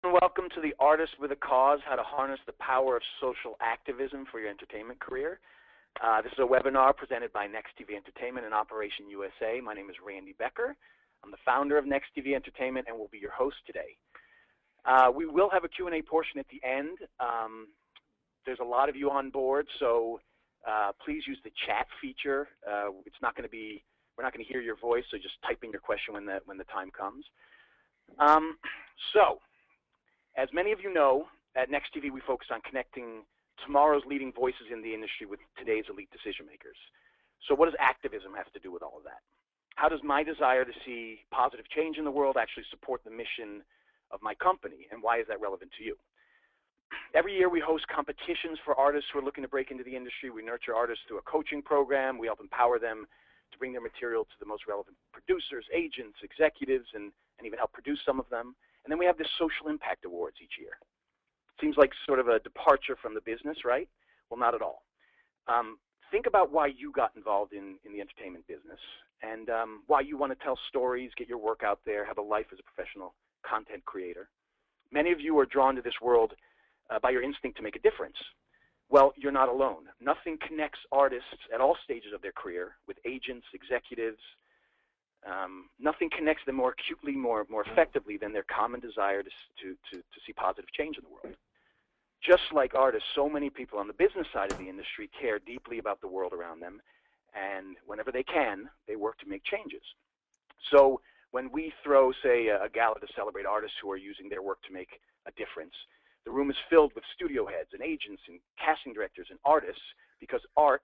Welcome to the Artist with a Cause, How to Harness the Power of Social Activism for Your Entertainment Career. This is a webinar presented by NexTV Entertainment and Operation USA. My name is Randy Becker. I'm the founder of NexTV Entertainment and will be your host today. We will have a Q&A portion at the end. There's a lot of you on board, so please use the chat feature. It's not going to be, we're not going to hear your voice, so just type in your question when the time comes. As many of you know, at NexTV we focus on connecting tomorrow's leading voices in the industry with today's elite decision makers. So what does activism have to do with all of that? How does my desire to see positive change in the world actually support the mission of my company, and why is that relevant to you? Every year we host competitions for artists who are looking to break into the industry. We nurture artists through a coaching program. We help empower them to bring their material to the most relevant producers, agents, executives, and even help produce some of them. And then we have this Social Impact Awards each year. Seems like sort of a departure from the business, right? Well, not at all. Think about why you got involved in the entertainment business and why you want to tell stories, get your work out there, have a life as a professional content creator. Many of you are drawn to this world by your instinct to make a difference. Well, you're not alone. Nothing connects artists at all stages of their career with agents, executives. Nothing connects them more acutely, more effectively than their common desire to see positive change in the world. Just like artists, so many people on the business side of the industry care deeply about the world around them, and whenever they can, they work to make changes. So when we throw, say, a gala to celebrate artists who are using their work to make a difference, the room is filled with studio heads and agents and casting directors and artists, because art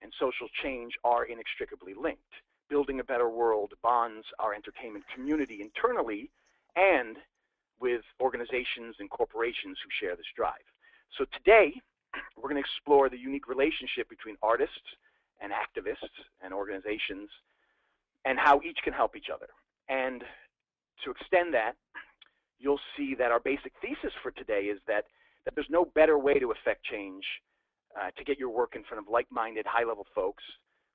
and social change are inextricably linked. Building a better world bonds our entertainment community internally and with organizations and corporations who share this drive. So today, we're going to explore the unique relationship between artists and activists and organizations and how each can help each other. And to extend that, you'll see that our basic thesis for today is that there's no better way to affect change, to get your work in front of like-minded, high-level folks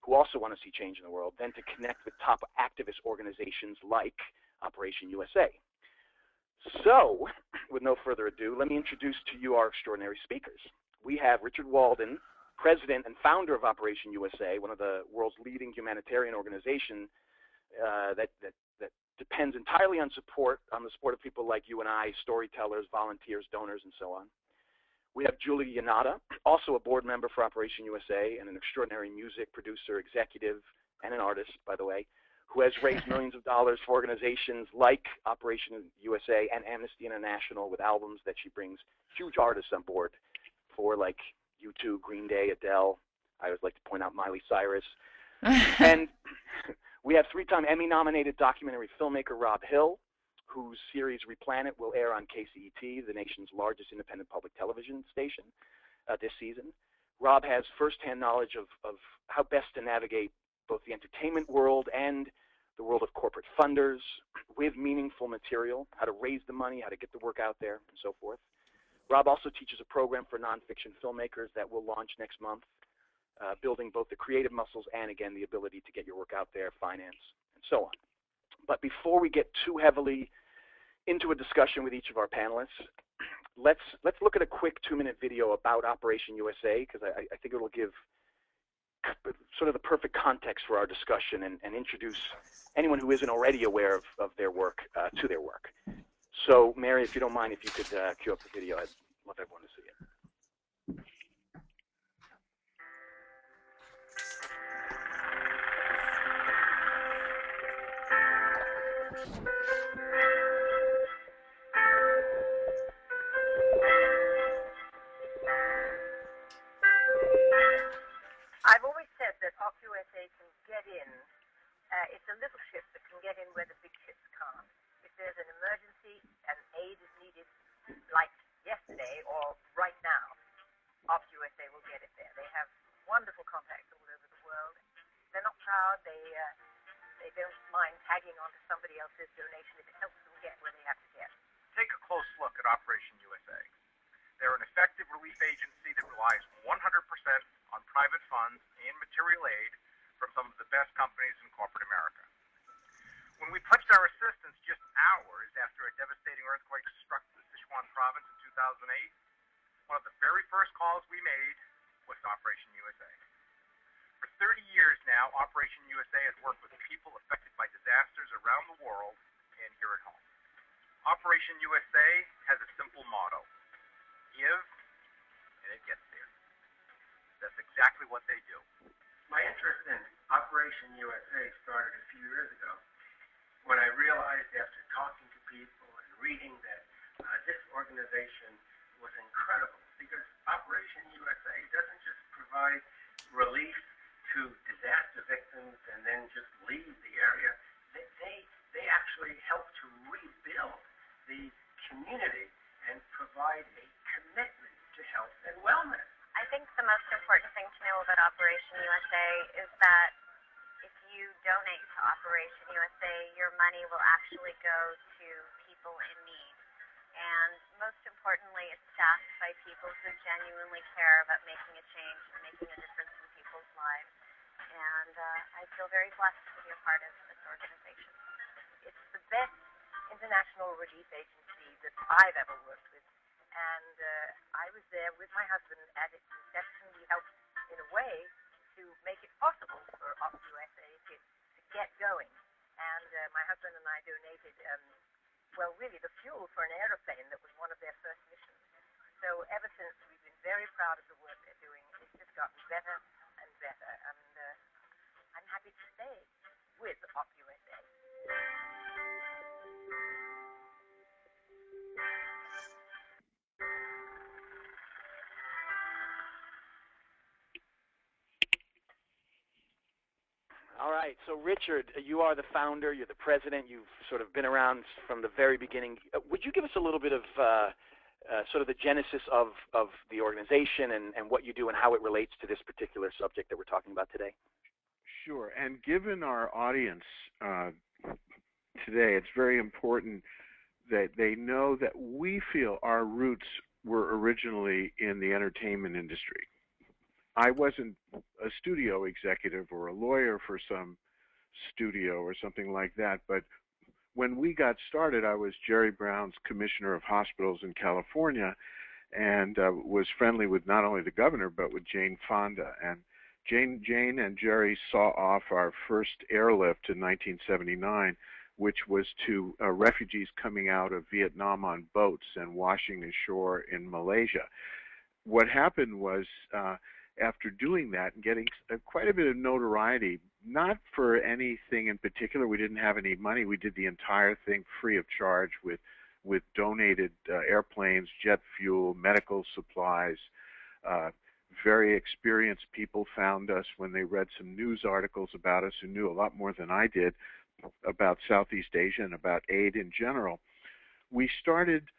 who also want to see change in the world, than to connect with top activist organizations like Operation USA. So, with no further ado, let me introduce to you our extraordinary speakers. We have Richard Walden, president and founder of Operation USA, one of the world's leading humanitarian organizations that depends entirely on the support of people like you and I, storytellers, volunteers, donors, and so on. We have Julie Yannatta, also a board member for Operation USA and an extraordinary music producer, executive, and an artist, by the way, who has raised millions of dollars for organizations like Operation USA and Amnesty International with albums that she brings huge artists on board for, like U2, Green Day, Adele. I always like to point out Miley Cyrus. And we have three-time Emmy-nominated documentary filmmaker Rob Hill, whose series Replan It will air on KCET, the nation's largest independent public television station, this season. Rob has firsthand knowledge of how best to navigate both the entertainment world and the world of corporate funders with meaningful material, how to raise the money, how to get the work out there, and so forth. Rob also teaches a program for nonfiction filmmakers that will launch next month, building both the creative muscles and, again, the ability to get your work out there, finance, and so on. But before we get too heavily into a discussion with each of our panelists, let's look at a quick 2-minute video about Operation USA, because I think it will give sort of the perfect context for our discussion and introduce anyone who isn't already aware of their work to their work. So, Mary, if you don't mind, if you could cue up the video, I'd love everyone to see it. I've always said that OpUSA can get in. It's a little ship that can get in where the big ships can't. If there's an emergency and aid is needed, like yesterday or right now, OpUSA will get it there. They have wonderful contacts all over the world. They're not proud. They don't mind tagging onto somebody else's donation if it helps them get where they have to get. Take a close look at Operation USA. They're an effective relief agency that relies 100% on private funds and material aid from some of the best companies in corporate America. When we pledged our assistance just hours after a devastating earthquake struck the 2008, one of the very first calls we made was to Operation USA. For 30 years now, Operation USA has worked with people affected by disasters around the world and here at home. Operation USA has a simple motto: give, and it gets there. That's exactly what they do. My interest in Operation USA started a few years ago when I realized, after talking to people and reading, that this organization was incredible, because Operation USA doesn't just provide relief to disaster victims and then just leave the area. They actually help to rebuild the community and provide a commitment to health and wellness. I think the most important thing to know about Operation USA is that if you donate to Operation USA, your money will actually go to people in need. And most importantly, it's staffed by people who genuinely care about making a change and making a difference in people's lives. And I feel very blessed to be a part of this organization. It's the best international relief agency that I've ever worked with. And I was there with my husband at its inception. We helped, in a way, to make it possible for OpUSA to get going. And my husband and I donated, really the fuel for an aeroplane that was one of their first missions. So ever since, we've been very proud of the work they're doing. It's just gotten better and better. And I'm happy to stay with OpUSA. All right, so Richard, you are the founder, you're the president, you've sort of been around from the very beginning. Would you give us a little bit of sort of the genesis of the organization and what you do and how it relates to this particular subject that we're talking about today? Sure, and given our audience today, it's very important that they know that we feel our roots were originally in the entertainment industry. I wasn't a studio executive or a lawyer for some studio or something like that, but when we got started, I was Jerry Brown's commissioner of hospitals in California, and was friendly with not only the governor but with Jane Fonda. And Jane and Jerry saw off our first airlift in 1979, which was to refugees coming out of Vietnam on boats and washing ashore in Malaysia. What happened was, after doing that and getting quite a bit of notoriety, not for anything in particular, we didn't have any money, we did the entire thing free of charge with donated airplanes, jet fuel, medical supplies. Very experienced people found us when they read some news articles about us, who knew a lot more than I did about Southeast Asia and about aid in general. We started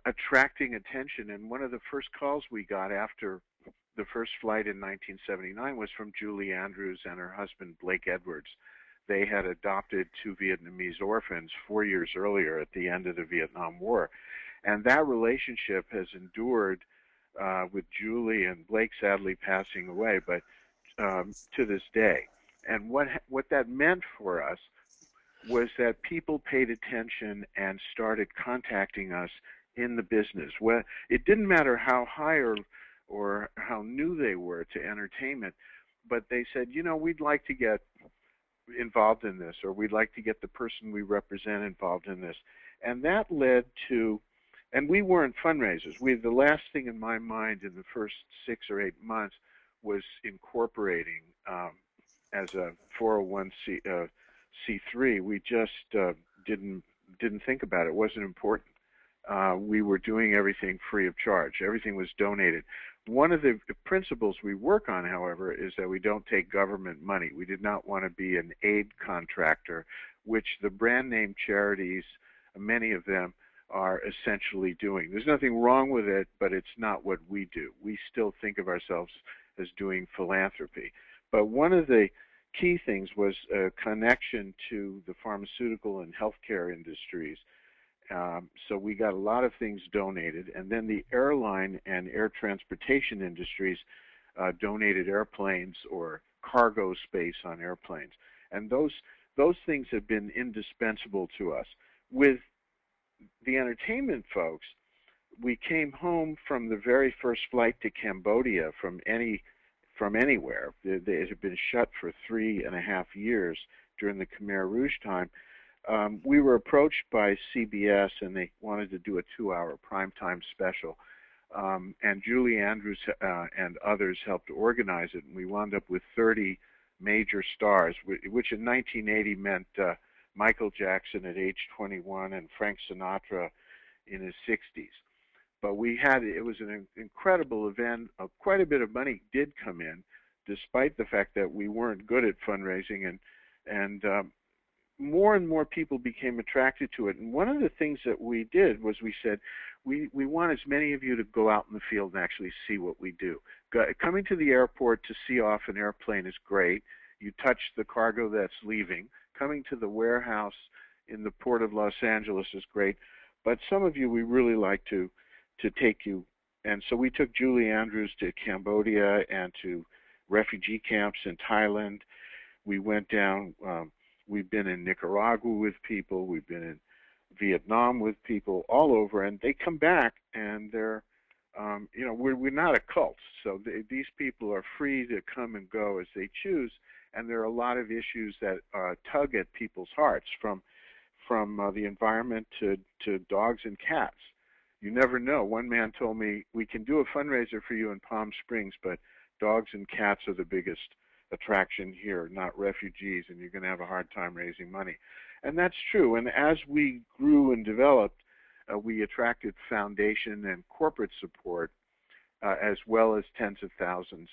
attracting attention, and one of the first calls we got after the first flight in 1979 was from Julie Andrews and her husband Blake Edwards. They had adopted 2 Vietnamese orphans 4 years earlier at the end of the Vietnam War. And that relationship has endured with Julie and Blake sadly passing away, but to this day. And what that meant for us was that people paid attention and started contacting us in the business. Well, it didn't matter how high or how new they were to entertainment, but they said, you know, we'd like to get involved in this, or we'd like to get the person we represent involved in this. And that led to, and we weren't fundraisers. The last thing in my mind in the first 6 or 8 months was incorporating as a 401c3. We just didn't think about it. It wasn't important. We were doing everything free of charge. Everything was donated. One of the principles we work on, however, is that we don't take government money. We did not want to be an aid contractor, which the brand name charities, many of them, are essentially doing. There's nothing wrong with it, but it's not what we do. We still think of ourselves as doing philanthropy. But one of the key things was a connection to the pharmaceutical and healthcare industries. So we got a lot of things donated, and then the airline and air transportation industries donated airplanes or cargo space on airplanes, and those things have been indispensable to us. With the entertainment folks, we came home from the very first flight to Cambodia from anywhere. It had been shut for 3.5 years during the Khmer Rouge time. We were approached by CBS, and they wanted to do a 2-hour primetime special. And Julie Andrews and others helped organize it, and we wound up with 30 major stars, which in 1980 meant Michael Jackson at age 21 and Frank Sinatra in his 60s. But it was an incredible event. Quite a bit of money did come in, despite the fact that we weren't good at fundraising, and more and more people became attracted to it. And one of the things that we did was we said, we want as many of you to go out in the field and actually see what we do. Coming to the airport to see off an airplane is great. You touch the cargo that's leaving. Coming to the warehouse in the port of Los Angeles is great. But some of you, we really like to take you. And so we took Julie Andrews to Cambodia and to refugee camps in Thailand. We went down, we've been in Nicaragua with people, we've been in Vietnam with people all over, and they come back and they're, we're not a cult. So these people are free to come and go as they choose, and there are a lot of issues that tug at people's hearts, from the environment to dogs and cats. You never know. One man told me, we can do a fundraiser for you in Palm Springs, but dogs and cats are the biggest attraction here, not refugees, and you're going to have a hard time raising money. And that's true. And as we grew and developed, we attracted foundation and corporate support, as well as tens of thousands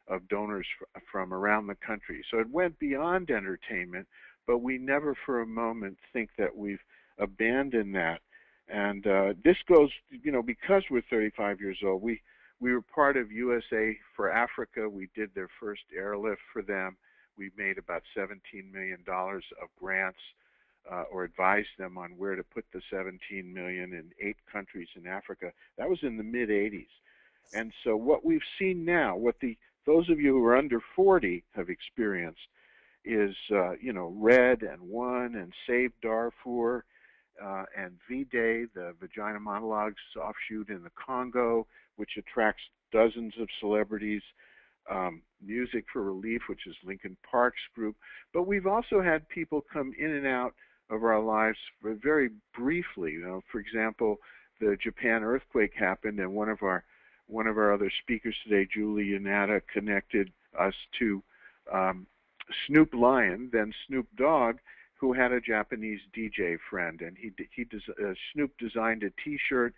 of donors from around the country. So it went beyond entertainment, but we never for a moment think that we've abandoned that. And this goes, because we're 35 years old, we were part of USA for Africa. We did their first airlift for them. We made about $17 million of grants, or advised them on where to put the $17 million in 8 countries in Africa. That was in the mid-'80s. And so what we've seen now, those of you who are under 40 have experienced, is RED and ONE and Save Darfur, and V-Day, the Vagina Monologues offshoot in the Congo, which attracts dozens of celebrities, Music for Relief, which is Lincoln Park's group. But we've also had people come in and out of our lives very briefly. For example, the Japan earthquake happened, and one of our other speakers today, Julie Yannatta, connected us to Snoop Lion, then Snoop Dogg, who had a Japanese DJ friend, and Snoop designed a T-shirt,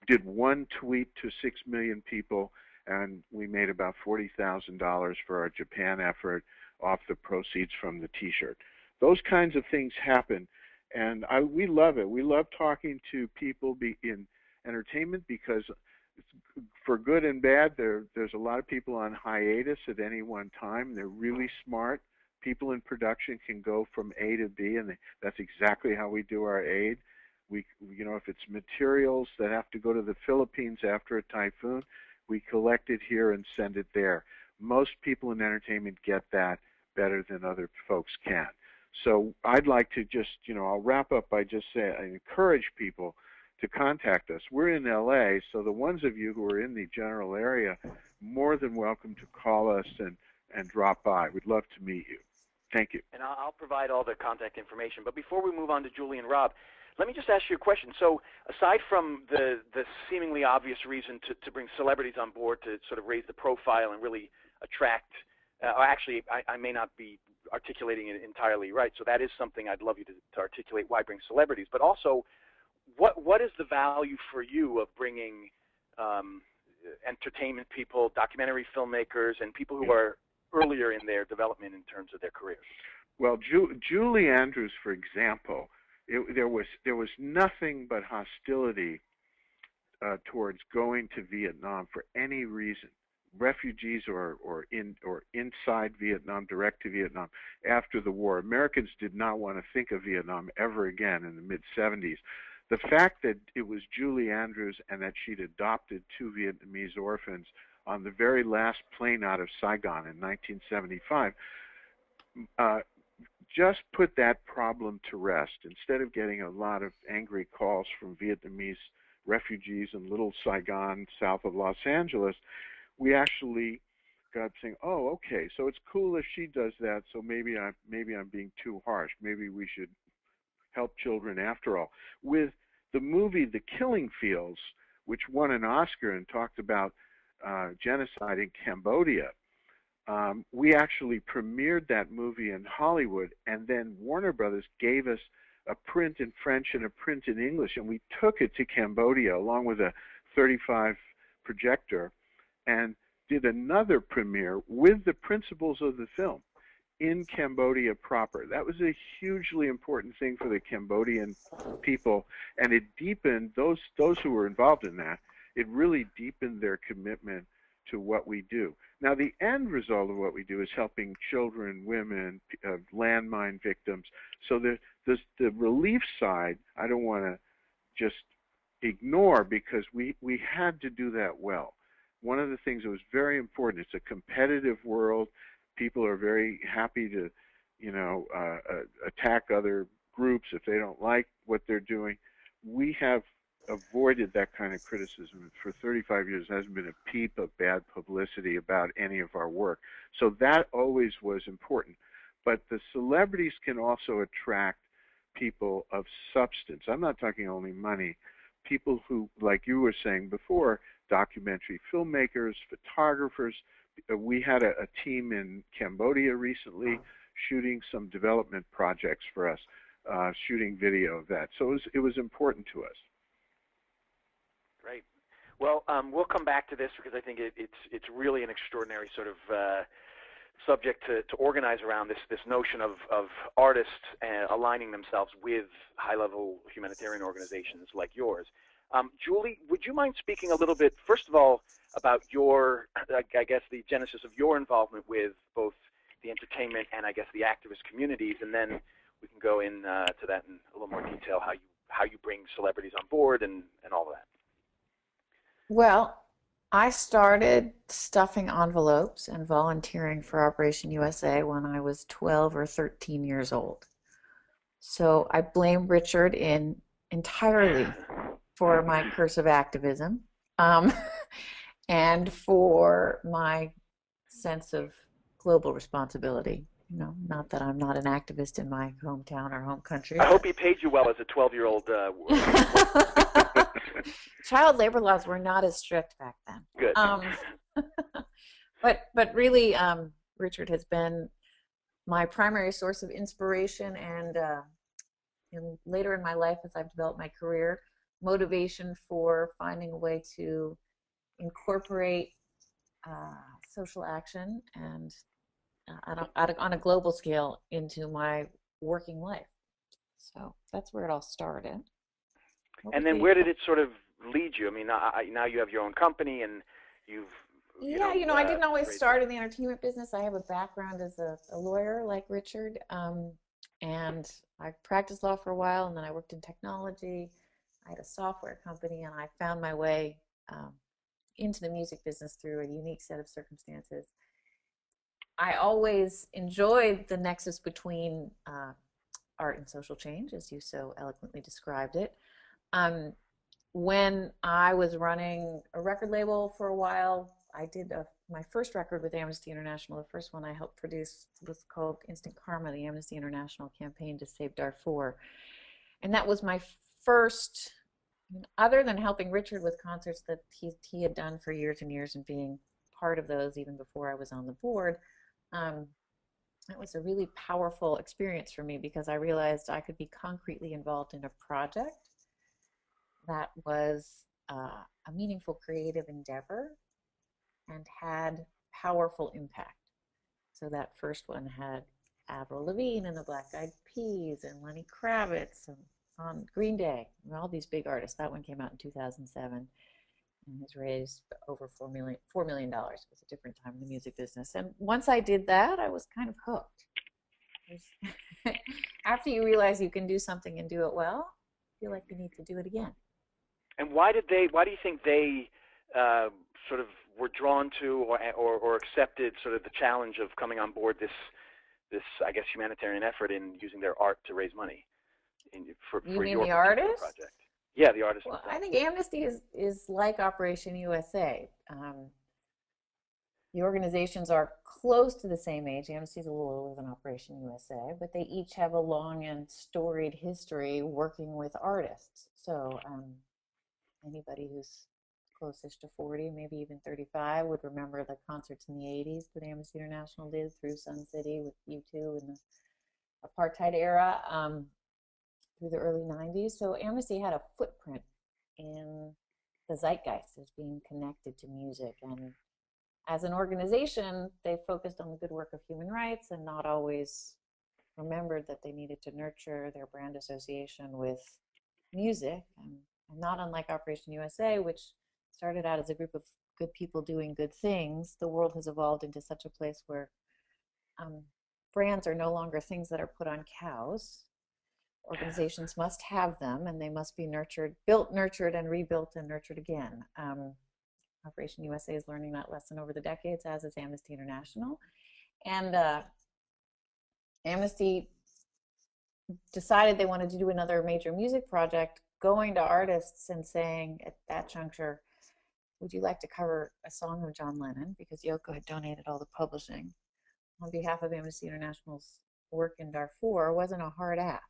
did one tweet to 6 million people, and we made about $40,000 for our Japan effort off the proceeds from the T-shirt. Those kinds of things happen, and we love it. We love talking to people in entertainment, because for good and bad, there's a lot of people on hiatus at any one time. They're really smart. People in production can go from A to B, and that's exactly how we do our aid. If it's materials that have to go to the Philippines after a typhoon, we collect it here and send it there. Most people in entertainment get that better than other folks can. So I'd like to just, I'll wrap up by just saying, I encourage people to contact us. We're in LA, so the ones of you who are in the general area, more than welcome to call us and drop by. We'd love to meet you. Thank you. And I'll provide all the contact information. But before we move on to Julie and Rob, let me just ask you a question. So aside from the seemingly obvious reason to bring celebrities on board to sort of raise the profile and really attract, actually, I may not be articulating it entirely right, so that is something I'd love you to articulate, why bring celebrities. But also, what is the value for you of bringing entertainment people, documentary filmmakers, and people who are earlier in their development in terms of their careers? Well, Julie Andrews, for example, there was nothing but hostility towards going to Vietnam for any reason, refugees or inside Vietnam, direct to Vietnam. After the war, Americans did not want to think of Vietnam ever again in the mid-'70s. The fact that it was Julie Andrews and that she'd adopted 2 Vietnamese orphans on the very last plane out of Saigon in 1975 just put that problem to rest. Instead of getting a lot of angry calls from Vietnamese refugees in Little Saigon, south of Los Angeles, we actually got saying, oh, okay, so it's cool if she does that, so maybe I'm being too harsh. Maybe we should help children after all. With the movie The Killing Fields, which won an Oscar and talked about genocide in Cambodia, we actually premiered that movie in Hollywood, and then Warner Brothers gave us a print in French and a print in English, and we took it to Cambodia along with a 35 projector and did another premiere with the principals of the film in Cambodia proper. That was a hugely important thing for the Cambodian people, and it deepened those who were involved in that. It really deepened their commitment to what we do. Now, the end result of what we do is helping children, women, landmine victims. So the relief side, I don't want to just ignore, because we had to do that well. One of the things that was very important, it's a competitive world. People are very happy to, attack other groups if they don't like what they're doing. We have avoided that kind of criticism. For 35 years, there hasn't been a peep of bad publicity about any of our work. So that always was important. But the celebrities can also attract people of substance. I'm not talking only money. People who, like you were saying before, documentary filmmakers, photographers. We had a team in Cambodia recently shooting some development projects for us, shooting video of that. So it was important to us. Great. Well, we'll come back to this because I think it's really an extraordinary sort of subject to organize around, this notion of artists aligning themselves with high-level humanitarian organizations like yours. Julie, would you mind speaking a little bit, first of all, about your, I guess, the genesis of your involvement with both the entertainment and, I guess, the activist communities, and then we can go in to that in a little more detail, how you bring celebrities on board and all of that. Well, I started stuffing envelopes and volunteering for Operation USA when I was 12 or 13 years old. So I blame Richard entirely for my curse of activism, and for my sense of global responsibility. Not that I'm not an activist in my hometown or home country. I hope he paid you well as a 12-year-old. Child labor laws were not as strict back then. Good. But really, Richard has been my primary source of inspiration, and later in my life, as I've developed my career, motivation for finding a way to incorporate social action and on a global scale into my working life. So that's where it all started. And then where did it sort of lead you? I mean, now you have your own company, and you've I didn't always start in the entertainment business. I have a background as a lawyer like Richard, and I practiced law for a while, and then I worked in technology. I had a software company, and I found my way into the music business through a unique set of circumstances. I always enjoyed the nexus between art and social change, as you so eloquently described it. When I was running a record label for a while, I did my first record with Amnesty International. The first one I helped produce was called Instant Karma, the Amnesty International campaign to save Darfur. And that was my first, other than helping Richard with concerts that he had done for years and years and being part of those even before I was on the board, it was a really powerful experience for me because I realized I could be concretely involved in a project that was a meaningful creative endeavor and had powerful impact. So that first one had Avril Lavigne and the Black Eyed Peas and Lenny Kravitz and on Green Day, and all these big artists. That one came out in 2007 and has raised over $4 million. It was a different time in the music business. And once I did that, I was kind of hooked. After you realize you can do something and do it well, you feel like you need to do it again. And why do you think they sort of were drawn to or accepted sort of the challenge of coming on board this I guess humanitarian effort in using their art to raise money for you mean your the artists? project? Yeah, the artists. Well, I think Amnesty is like Operation USA. The organizations are close to the same age. Amnesty is a little older than Operation USA, but they each have a long and storied history working with artists. So anybody who's closest to 40, maybe even 35, would remember the concerts in the 80s that Amnesty International did through Sun City with U2 in the apartheid era, through the early 90s. So Amnesty had a footprint in the zeitgeist as being connected to music. And as an organization, they focused on the good work of human rights and not always remembered that they needed to nurture their brand association with music. And not unlike Operation USA, which started out as a group of good people doing good things, the world has evolved into such a place where brands are no longer things that are put on cows. Organizations must have them, and they must be nurtured, built, nurtured, and rebuilt and nurtured again. Operation USA is learning that lesson over the decades, as is Amnesty International. And Amnesty decided they wanted to do another major music project, going to artists and saying at that juncture, would you like to cover a song of John Lennon? Because Yoko had donated all the publishing on behalf of Amnesty International's work in Darfur. Wasn't a hard ask.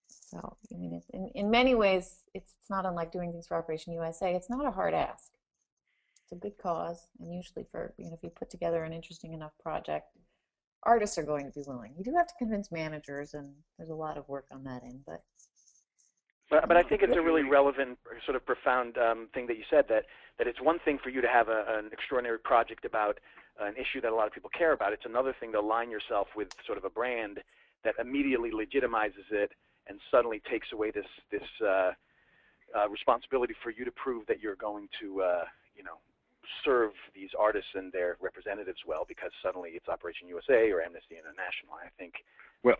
So, I mean, in many ways, it's not unlike doing things for Operation USA. It's not a hard ask. It's a good cause, and usually for, if you put together an interesting enough project, artists are going to be willing. You do have to convince managers, and there's a lot of work on that end, but I think it's a really relevant, sort of profound thing that you said, that it's one thing for you to have an extraordinary project about an issue that a lot of people care about. It's another thing to align yourself with sort of a brand that immediately legitimizes it and suddenly takes away this responsibility for you to prove that you're going to, serve these artists and their representatives well, because suddenly it's Operation USA or Amnesty International. I think. Well,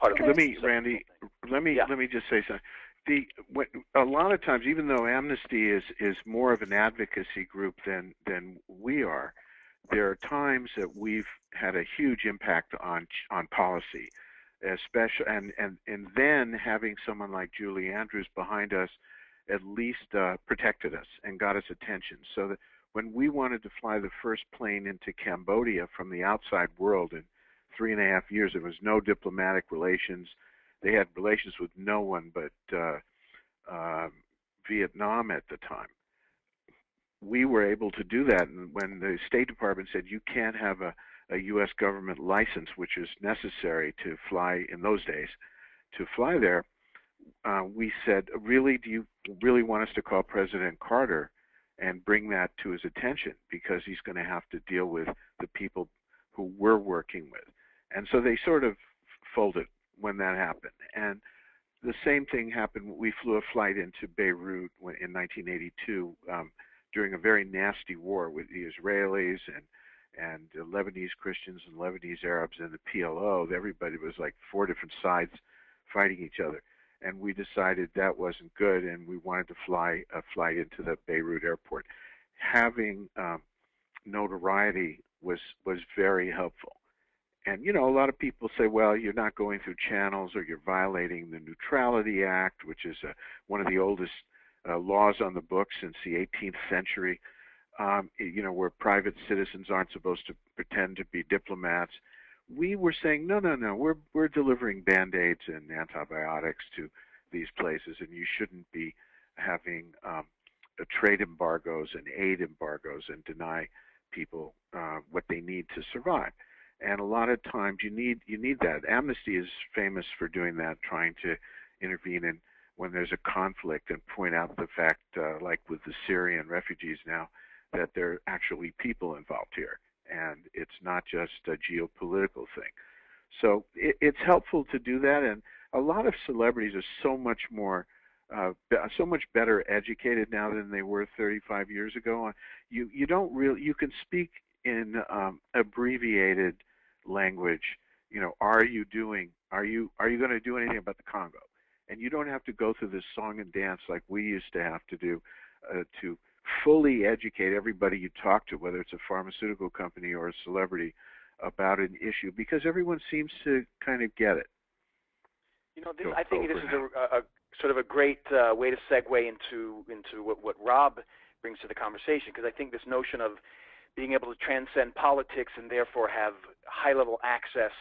Randy, let me just say something. A lot of times, even though Amnesty is more of an advocacy group than we are, there are times that we've had a huge impact on policy, especially and then having someone like Julie Andrews behind us at least protected us and got us attention. So that when we wanted to fly the first plane into Cambodia from the outside world in 3.5 years, there was no diplomatic relations. They had relations with no one but Vietnam at the time. We were able to do that, and when the State Department said you can't have a U.S. government license, which is necessary to fly in those days, to fly there, we said, really, do you really want us to call President Carter and bring that to his attention, because he's going to have to deal with the people who we're working with? And so they sort of folded when that happened. And the same thing happened. We flew a flight into Beirut in 1982 during a very nasty war with the Israelis and Lebanese Christians and Lebanese Arabs and the PLO. Everybody was like 4 different sides fighting each other. And we decided that wasn't good, and we wanted to fly a flight into the Beirut airport. Having notoriety was very helpful. And, a lot of people say, well, you're not going through channels, or you're violating the Neutrality Act, which is one of the oldest laws on the books since the 18th century, where private citizens aren't supposed to pretend to be diplomats. We were saying, no, we're delivering Band-Aids and antibiotics to these places, and you shouldn't be having trade embargoes and aid embargoes and deny people what they need to survive. And a lot of times you need that. Amnesty is famous for doing that, trying to intervene when there's a conflict and point out the fact, like with the Syrian refugees now, that there are actually people involved here, and it's not just a geopolitical thing. So it's helpful to do that, and a lot of celebrities are so much better educated now than they were 35 years ago. You can speak in abbreviated language. Are you going to do anything about the Congo? And you don't have to go through this song and dance like we used to have to do to fully educate everybody you talk to, whether it's a pharmaceutical company or a celebrity, about an issue, because everyone seems to kind of get it. I think this is a sort of a great way to segue into what Rob brings to the conversation, because I think this notion of being able to transcend politics and therefore have high-level access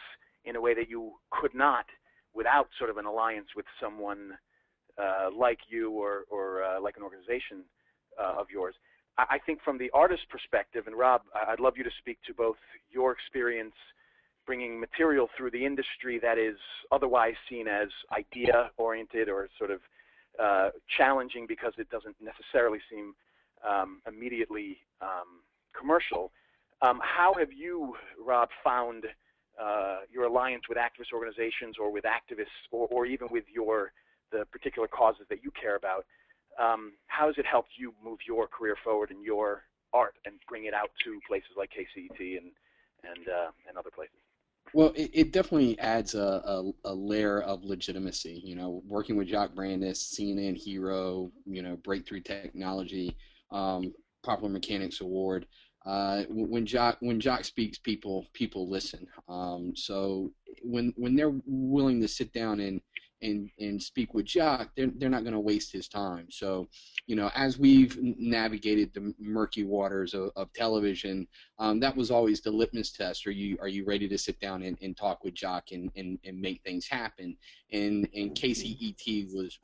in a way that you could not without sort of an alliance with someone like you or like an organization of yours. I think from the artist's perspective, and Rob, I'd love you to speak to both your experience bringing material through the industry that is otherwise seen as idea-oriented or sort of challenging because it doesn't necessarily seem immediately commercial. How have you, Rob, found your alliance with activist organizations or with activists or even with the particular causes that you care about? How has it helped you move your career forward in your art and bring it out to places like KCET and other places? Well, it definitely adds a layer of legitimacy. You know, working with Jacques Brandis, CNN Hero, you know, Breakthrough Technology, Popular Mechanics Award. When Jacques speaks, people listen. So when they're willing to sit down and speak with Jacques, they're not going to waste his time. So, you know, as we've navigated the murky waters of television, that was always the litmus test. Are you ready to sit down and talk with Jacques and make things happen? And KCET was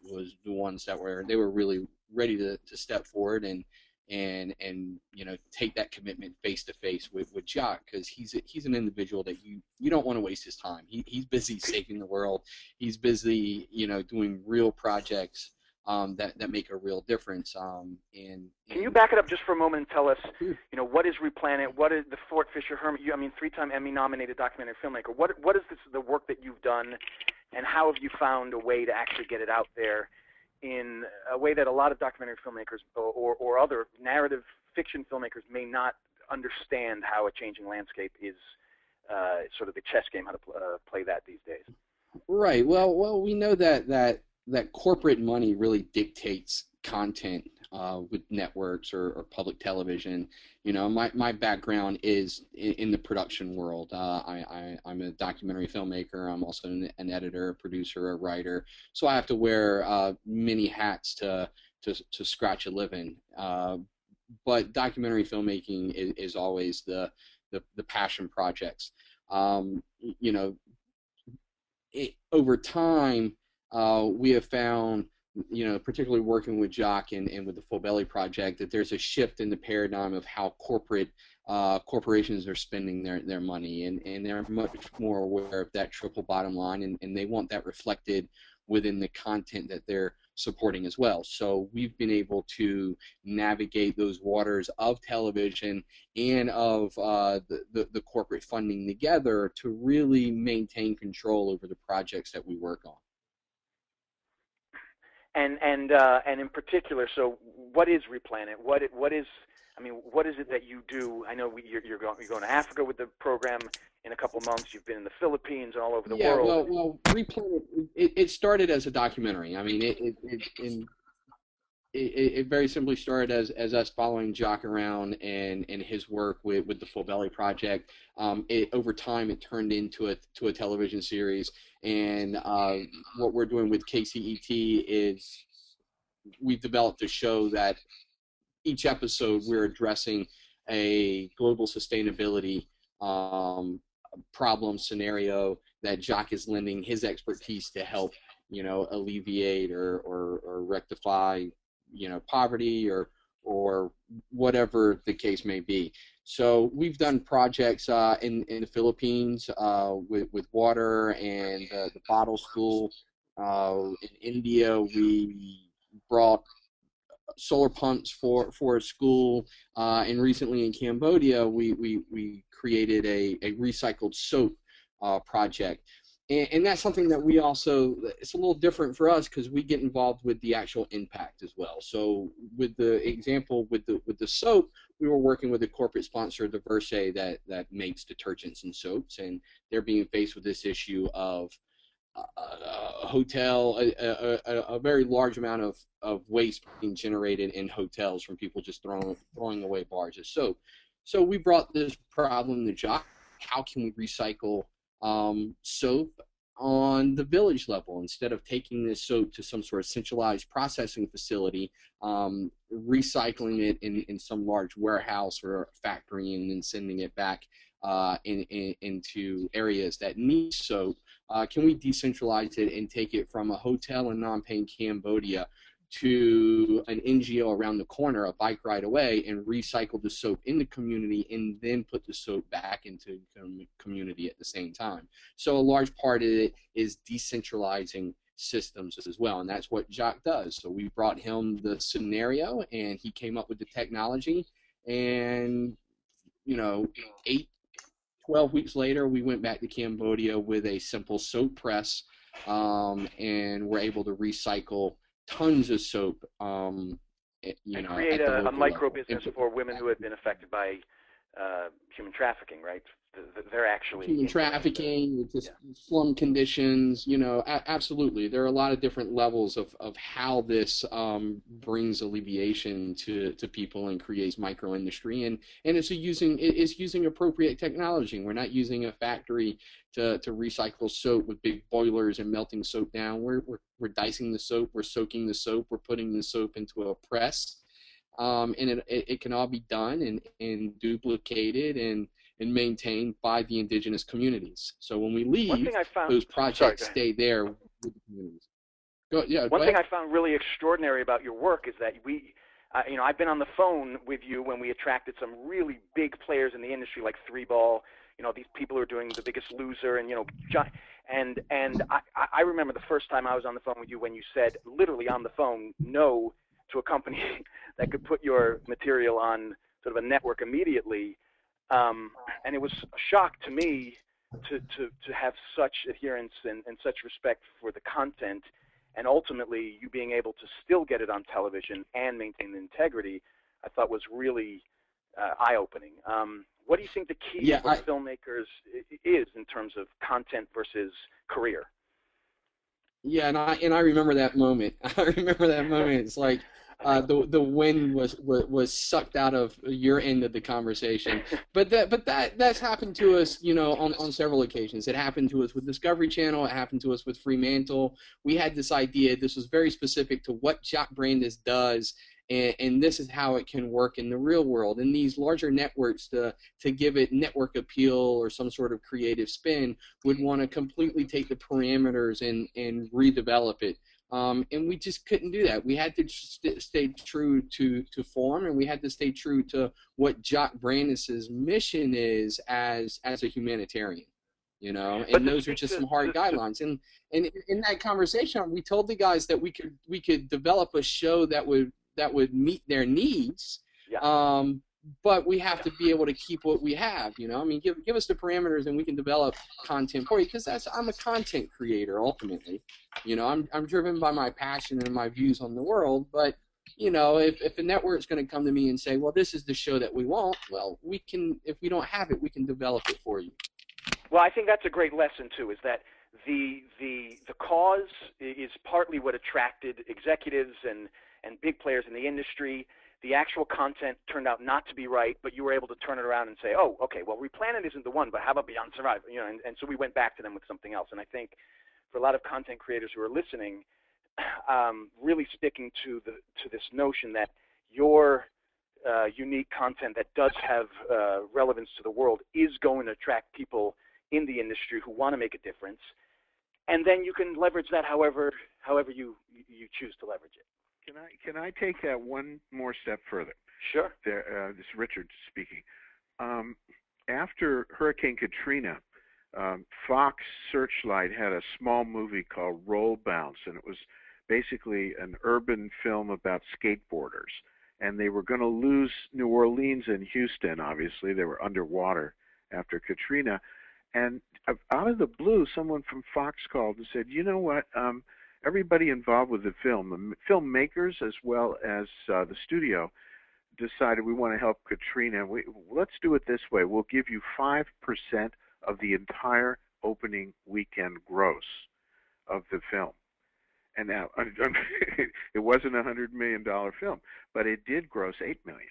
the ones that were really ready to step forward and you know, take that commitment face to face with Jacques, because he's an individual that you don't want to waste his time. He's busy saving the world. He's busy, you know, doing real projects that make a real difference. Can you back it up just for a moment and tell us, you know, what is Replan It? What is the Fort Fisher Hermit? I mean, 3-time Emmy-nominated documentary filmmaker. What is the work that you've done, and how have you found a way to actually get it out there in a way that a lot of documentary filmmakers or other narrative fiction filmmakers may not understand how a changing landscape is sort of the chess game, how to play that these days? Right. Well, we know that corporate money really dictates content with networks or public television. You know, my background is in the production world. I'm a documentary filmmaker. I'm also an editor, a producer, a writer. So I have to wear many hats to scratch a living. But documentary filmmaking is always the passion projects. You know, over time, we have found, you know, particularly working with Jacques and with the Full Belly Project, that there's a shift in the paradigm of how corporations are spending their money, and they're much more aware of that triple bottom line, and they want that reflected within the content that they're supporting as well. So we've been able to navigate those waters of television and of the corporate funding together to really maintain control over the projects that we work on. And in particular, so what is Replan It? What is, I mean, what is it that you do? I know you're going to Africa with the program in a couple of months. You've been in the Philippines and all over the world. Well, Replan It started as a documentary. I mean, it very simply started as us following Jacques around and his work with the Full Belly Project. Over time, it turned into a television series. And what we're doing with KCET is we've developed a show that each episode we're addressing a global sustainability problem scenario that Jacques is lending his expertise to help, you know, alleviate or rectify, you know, poverty or whatever the case may be. So we've done projects in the Philippines with water and the bottle school. In India, we brought solar pumps for a school, and recently in Cambodia, we created a recycled soap project. And that's something that we also, it's a little different for us because we get involved with the actual impact as well. So with the example with the soap, we were working with a corporate sponsor, the Verse, that makes detergents and soaps, and they're being faced with this issue of a hotel, a very large amount of waste being generated in hotels from people just throwing away bars of soap. So we brought this problem to Jacques. How can we recycle soap on the village level. Instead of taking this soap to some sort of centralized processing facility, recycling it in some large warehouse or factory and then sending it back into areas that need soap, can we decentralize it and take it from a hotel in Phnom Penh, Cambodia, to an NGO around the corner, a bike ride away, and recycle the soap in the community and then put the soap back into the community at the same time? So a large part of it is decentralizing systems as well, and that's what Jacques does. So we brought him the scenario, and he came up with the technology, and 12 weeks later, we went back to Cambodia with a simple soap press, and we're able to recycle tons of soap, and create a micro business for women who had been affected by human trafficking, right? They're actually human trafficking, just slum conditions. Absolutely. There are a lot of different levels of how this brings alleviation to people and creates micro industry, and it's using appropriate technology. We're not using a factory to recycle soap with big boilers and melting soap down. We're dicing the soap, we're soaking the soap, we're putting the soap into a press, and it can all be done and duplicated and maintained by the indigenous communities. So when we leave, those projects stay there with the communities. One thing I found really extraordinary about your work is that I've been on the phone with you when we attracted some really big players in the industry, like Three Ball. These people who are doing The Biggest Loser, and I remember the first time I was on the phone with you when you said, literally on the phone, no to a company that could put your material on sort of a network immediately. And it was a shock to me to have such adherence and such respect for the content, and ultimately you being able to still get it on television and maintain the integrity, I thought was really eye-opening. What do you think the key for filmmakers is in terms of content versus career? Yeah, and I remember that moment. I remember that moment. It's like the wind was sucked out of your end of the conversation. But that's happened to us, on several occasions. It happened to us with Discovery Channel. It happened to us with Fremantle. We had this idea. This was very specific to what Jacques Brandis does, and this is how it can work in the real world. And these larger networks, to give it network appeal or some sort of creative spin, would want to completely take the parameters and redevelop it. And we just couldn't do that. We had to stay true to form, and we had to stay true to what Jacques Brandis's mission is as a humanitarian. And those are just some hard guidelines. And in that conversation, we told the guys that we could develop a show that would meet their needs, but we have to be able to keep what we have. Give us the parameters and we can develop content for you, because I'm a content creator ultimately. I'm driven by my passion and my views on the world, but if the network's going to come to me and say, well, this is the show that we want, well, we can, if we don't have it, we can develop it for you. Well, I think that's a great lesson too, is that the cause is partly what attracted executives and big players in the industry. The actual content turned out not to be right, but you were able to turn it around and say, oh, okay, well, Replan It isn't the one, but how about Beyond Survival? And so we went back to them with something else. And I think for a lot of content creators who are listening, really sticking to this notion that your unique content that does have relevance to the world is going to attract people in the industry who want to make a difference, and then you can leverage that however you choose to leverage it. Can I take that one more step further? Sure. This is Richard speaking. After Hurricane Katrina, Fox Searchlight had a small movie called Roll Bounce, and it was basically an urban film about skateboarders. And they were going to lose New Orleans and Houston, obviously. They were underwater after Katrina. And out of the blue, someone from Fox called and said, you know what, everybody involved with the film, the filmmakers as well as the studio, decided we want to help Katrina. Let's do it this way. We'll give you 5% of the entire opening weekend gross of the film. And now, it wasn't a $100 million film, but it did gross $8 million.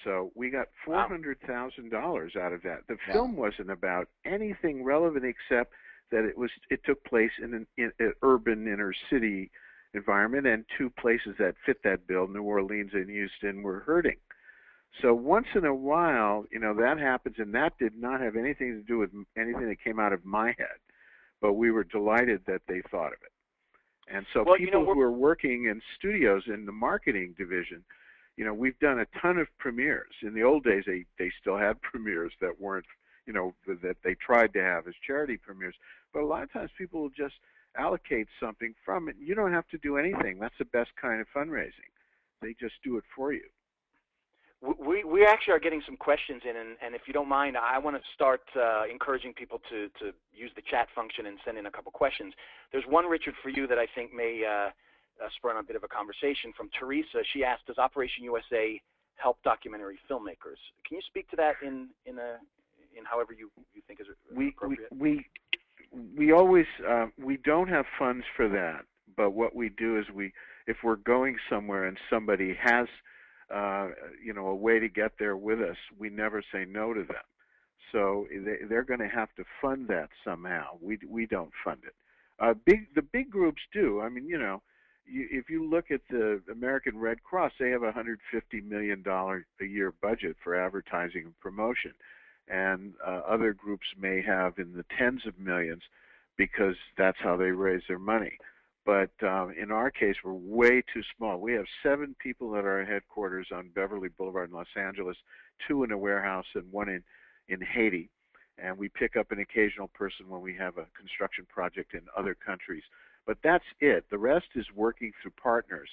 So we got $400,000 out of that. The film wasn't about anything relevant except that it took place in an urban inner city environment, and two places that fit that bill, New Orleans and Houston, were hurting. So once in a while, that happens, and that did not have anything to do with anything that came out of my head, but we were delighted that they thought of it. And so people who are working in studios in the marketing division, we've done a ton of premieres. In the old days, they still had premieres that weren't, that they tried to have as charity premieres. But a lot of times people will just allocate something from it. You don't have to do anything. That's the best kind of fundraising. They just do it for you. We actually are getting some questions in, and if you don't mind, I want to start encouraging people to use the chat function and send in a couple questions. There's one, Richard, for you that I think may spur on a bit of a conversation from Teresa. She asked, does Operation USA help documentary filmmakers? Can you speak to that in however you think is appropriate? We always we don't have funds for that, but what we do is if we're going somewhere and somebody has a way to get there with us, we never say no to them. So they're going to have to fund that somehow. We don't fund it. The big groups do. I mean, if you look at the American Red Cross, they have a $150 million a year budget for advertising and promotion, and other groups may have in the tens of millions because that's how they raise their money. But in our case, we're way too small. We have 7 people at our headquarters on Beverly Boulevard in Los Angeles, 2 in a warehouse and 1 in Haiti. And we pick up an occasional person when we have a construction project in other countries. But that's it. The rest is working through partners.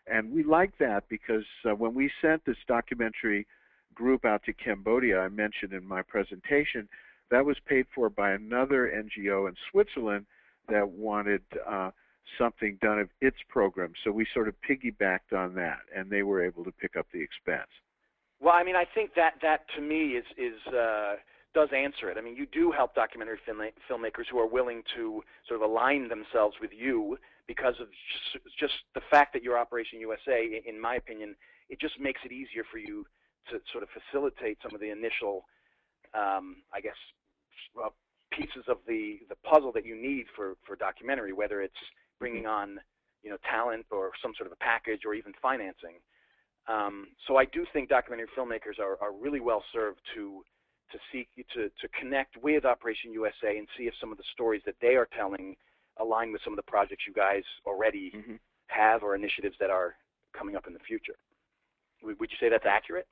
And we like that because when we sent this documentary group out to Cambodia, I mentioned in my presentation, that was paid for by another NGO in Switzerland that wanted something done of its program. So we sort of piggybacked on that, and they were able to pick up the expense. Well, I mean, I think that to me does answer it. I mean, you do help documentary filmmakers who are willing to sort of align themselves with you because of just the fact that you're Operation USA, in my opinion, it just makes it easier for you to sort of facilitate some of the initial, I guess, pieces of the puzzle that you need for documentary, whether it's bringing on, talent or some sort of a package or even financing. So I do think documentary filmmakers are really well served to connect with Operation USA and see if some of the stories that they are telling align with some of the projects you guys already have or initiatives that are coming up in the future. Would you say that's accurate?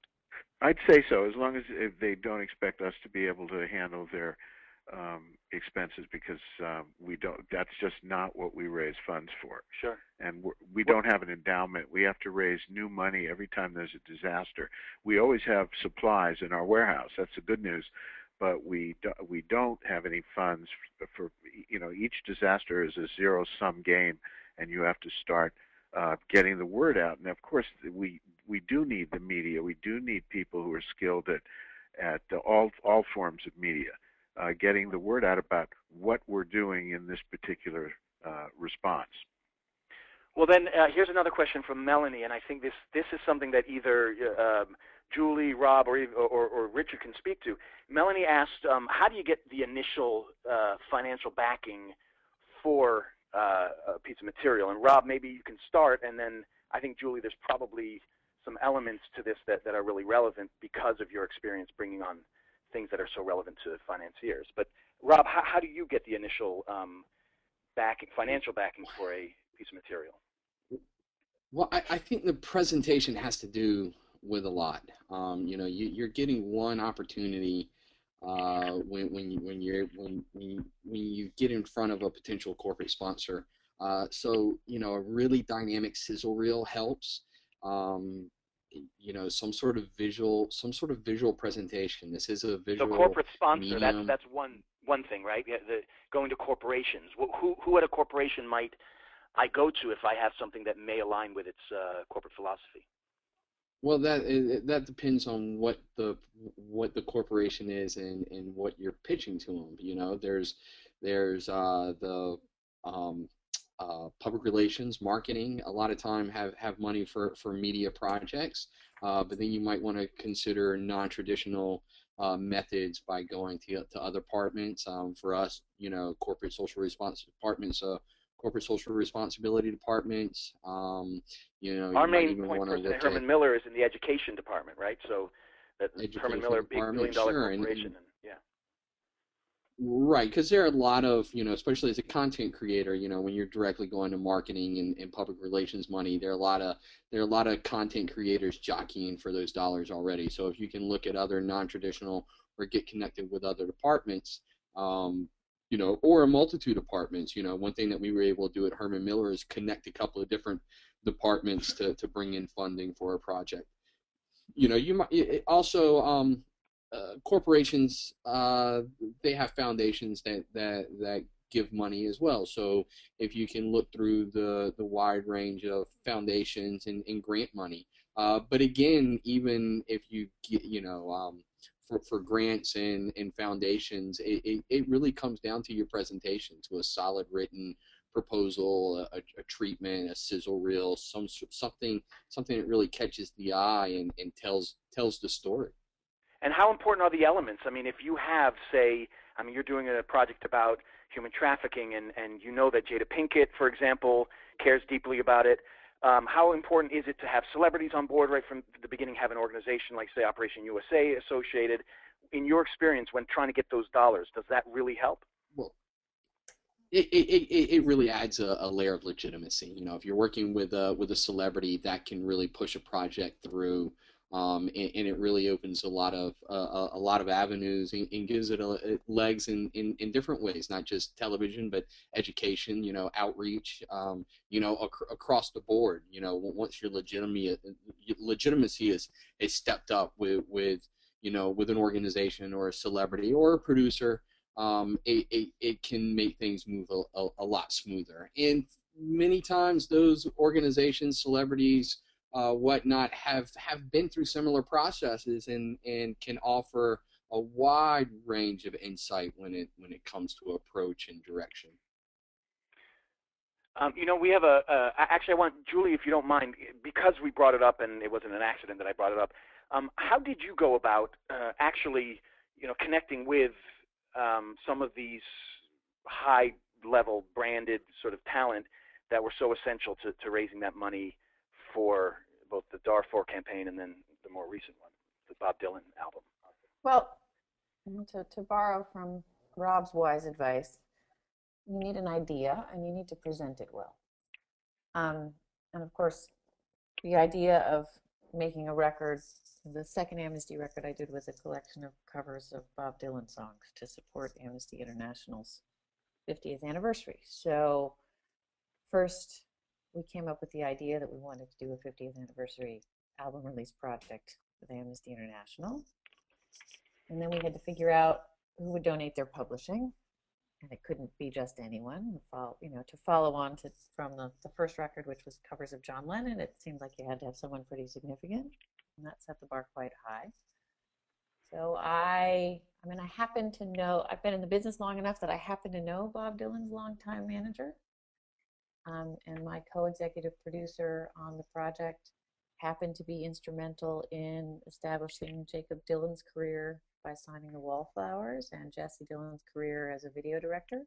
I'd say so, as long as they don't expect us to be able to handle their expenses, because we don't. That's just not what we raise funds for. Sure. And we don't have an endowment. We have to raise new money every time there's a disaster. We always have supplies in our warehouse. That's the good news. But we don't have any funds for each disaster is a zero-sum game, and you have to start getting the word out. And of course, we do need the media. We do need people who are skilled at all forms of media. Getting the word out about what we're doing in this particular response. Well, then here's another question from Melanie, and I think this is something that either Julie, Rob, or Richard can speak to. Melanie asked, how do you get the initial financial backing for a piece of material? And Rob, maybe you can start, and then I think, Julie, there's probably some elements to this that are really relevant because of your experience bringing on things that are so relevant to financiers. But Rob, how do you get the initial financial backing for a piece of material? Well, I think the presentation has to do with a lot. You're getting one opportunity when you get in front of a potential corporate sponsor. So a really dynamic sizzle reel helps. Some sort of visual presentation. This is a visual. So corporate sponsor. Medium. That's one thing, right? Yeah, going to corporations. Who at a corporation might I go to if I have something that may align with its corporate philosophy? Well, that depends on what the corporation is and what you're pitching to them. There's the public relations, marketing. A lot of time have money for media projects, but then you might want to consider non-traditional methods by going to other departments. For us, corporate social response departments, corporate social responsibility departments. Our main point person at Herman Miller is in the education department, right? So that Herman Miller, big billion-dollar corporation, and yeah. Right, because there are a lot of, especially as a content creator, when you're directly going to marketing and public relations money, there are a lot of content creators jockeying for those dollars already. So if you can look at other non-traditional or get connected with other departments, or a multitude of departments, one thing that we were able to do at Herman Miller is connect a couple of different departments to bring in funding for a project. You might also corporations, they have foundations that give money as well. So if you can look through the wide range of foundations and grant money, but again, even if you get for grants and foundations, it really comes down to your presentation, to a solid written proposal, a treatment, a sizzle reel, something that really catches the eye and tells the story. And how important are the elements? I mean, if you have, say, you're doing a project about human trafficking, and you know that Jada Pinkett, for example, cares deeply about it. How important is it to have celebrities on board right from the beginning, have an organization like, say, Operation USA associated? In your experience, when trying to get those dollars, does that really help? Well, it really adds a layer of legitimacy. If you're working with a celebrity, that can really push a project through. And it really opens a lot of avenues and gives it legs in different ways, not just television, but education, outreach, across the board. Once your legitimacy is stepped up with an organization or a celebrity or a producer, it can make things move a lot smoother. And many times those organizations, celebrities, whatnot, have been through similar processes and can offer a wide range of insight when it comes to approach and direction. We have actually, I want, Julie, if you don't mind, because we brought it up and it wasn't an accident that I brought it up, how did you go about actually, connecting with some of these high-level branded sort of talent that were so essential to raising that money for both the Darfur campaign and then the more recent one, the Bob Dylan album? Well, to borrow from Rob's wise advice, you need an idea and you need to present it well. And of course, the idea of making a record, the second Amnesty record I did was a collection of covers of Bob Dylan songs to support Amnesty International's 50th anniversary. So first, we came up with the idea that we wanted to do a 50th anniversary album release project with Amnesty International. And then we had to figure out who would donate their publishing. And it couldn't be just anyone. To follow on from the first record, which was covers of John Lennon, it seemed like you had to have someone pretty significant. And that set the bar quite high. So I happen to know, I've been in the business long enough that I happen to know Bob Dylan's longtime manager. And my co-executive producer on the project happened to be instrumental in establishing Jacob Dylan's career by signing the Wallflowers and Jesse Dylan's career as a video director.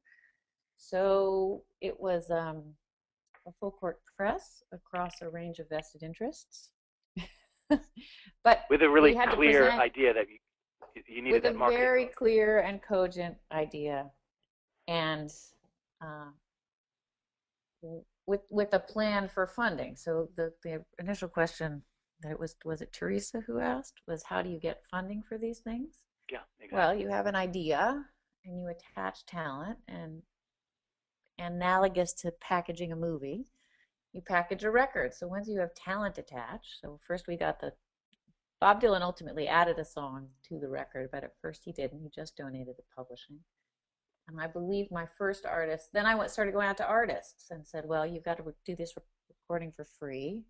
So it was a full court press across a range of vested interests. But with a really clear idea that you needed that marketing. With a very clear and cogent idea, and with a plan for funding. So the initial question that was it Teresa who asked was, how do you get funding for these things? Yeah, exactly. Well, you have an idea and you attach talent, and analogous to packaging a movie, you package a record. So once you have talent attached, so first we got Bob Dylan ultimately added a song to the record, but at first he didn't. He just donated the publishing. And I believe my first artist, then I started going out to artists and said, well, you've got to do this recording for free.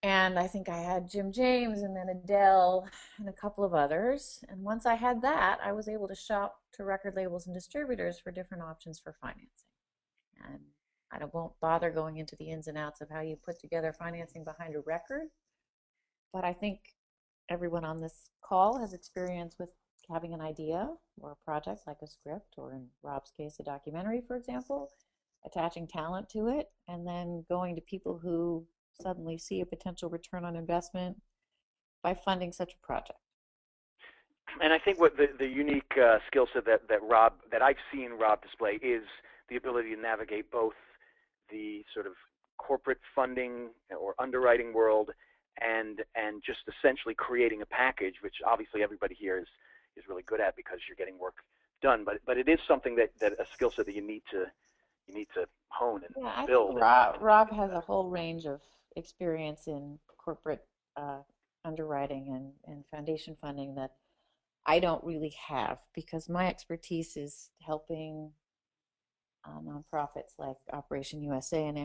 And I think I had Jim James and then Adele and a couple of others. And once I had that, I was able to shop to record labels and distributors for different options for financing. And I won't bother going into the ins and outs of how you put together financing behind a record. But I think everyone on this call has experience with having an idea or a project like a script, or in Rob's case, a documentary, for example, attaching talent to it, and then going to people who suddenly see a potential return on investment by funding such a project. And I think what the unique skill set that I've seen Rob display is the ability to navigate both the sort of corporate funding or underwriting world and just essentially creating a package, which obviously everybody here is really good at because you're getting work done. But it is something that a skill set that you need to hone and build. I think Rob has a whole range of experience in corporate underwriting and foundation funding that I don't really have, because my expertise is helping nonprofits like Operation USA and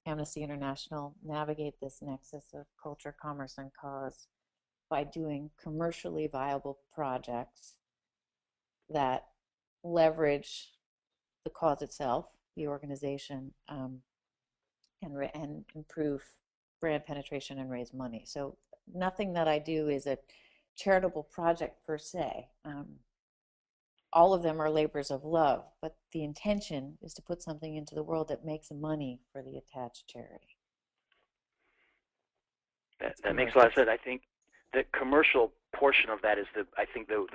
Amnesty International navigate this nexus of culture, commerce, and cause by doing commercially viable projects that leverage the cause itself, the organization, and improve brand penetration and raise money. So nothing that I do is a charitable project per se. All of them are labors of love, but the intention is to put something into the world that makes money for the attached charity. That makes a lot of sense. I think the commercial portion of that is the